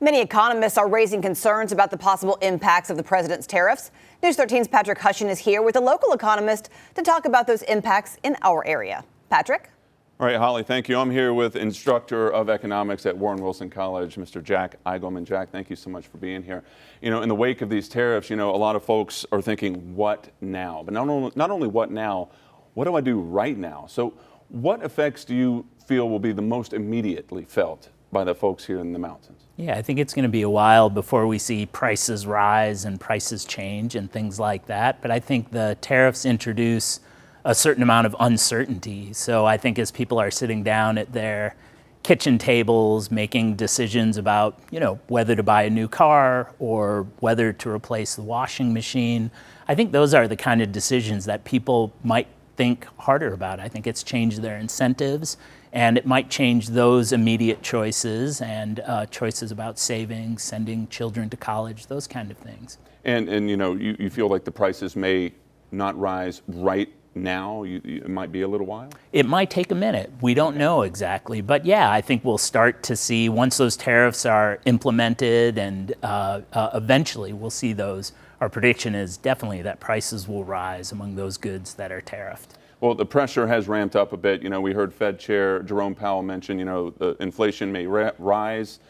Many economists are raising concerns about the possible impacts of the president's tariffs. News 13's Patrick Hussion is here with a local economist to talk about those impacts in our area. Patrick? All right, Holly, thank you. I'm here with instructor of economics at Warren Wilson College, Mr. Jack Igelman. Jack, thank you so much for being here. You know, in the wake of these tariffs, a lot of folks are thinking, what now? But not only what now, what do I do right now? So what effects do you feel will be the most immediately felt by the folks here in the mountains? Yeah, I think it's going to be a while before we see prices rise and prices change and things like that. But I think the tariffs introduce a certain amount of uncertainty. So I think as people are sitting down at their kitchen tables making decisions about, whether to buy a new car or whether to replace the washing machine, I think those are the kind of decisions that people might think harder about. I think it's changed their incentives, and it might change those immediate choices and choices about savings, sending children to college, those kind of things. And you feel like the prices may not rise right now? It might be a little while? It might take a minute. We don't know exactly. But yeah, I think we'll start to see, once those tariffs are implemented, and eventually we'll see those. Our prediction is definitely that prices will rise among those goods that are tariffed. Well, the pressure has ramped up a bit. We heard Fed Chair Jerome Powell mention, the inflation may rise,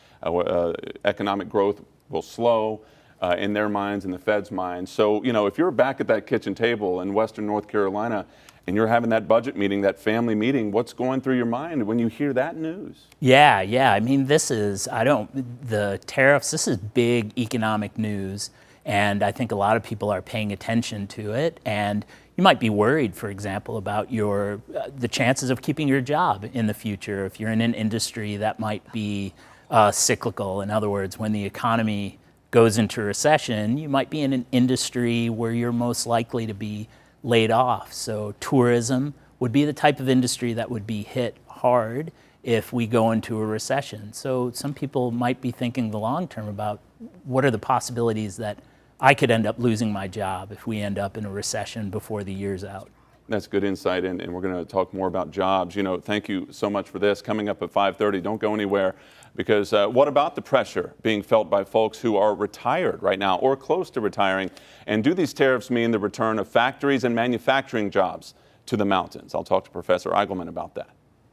economic growth will slow in their minds, in the Fed's minds. So, if you're back at that kitchen table in Western North Carolina and you're having that budget meeting, that family meeting, what's going through your mind when you hear that news? Yeah. I mean, the tariffs, this is big economic news. And I think a lot of people are paying attention to it. And you might be worried, for example, about the chances of keeping your job in the future if you're in an industry that might be cyclical. In other words, when the economy goes into recession, you might be in an industry where you're most likely to be laid off. So tourism would be the type of industry that would be hit hard if we go into a recession. So some people might be thinking the long term about what are the possibilities that I could end up losing my job if we end up in a recession before the year's out. That's good insight, and we're going to talk more about jobs. Thank you so much for this. Coming up at 5:30, don't go anywhere, because what about the pressure being felt by folks who are retired right now or close to retiring? And do these tariffs mean the return of factories and manufacturing jobs to the mountains? I'll talk to Professor Igelman about that.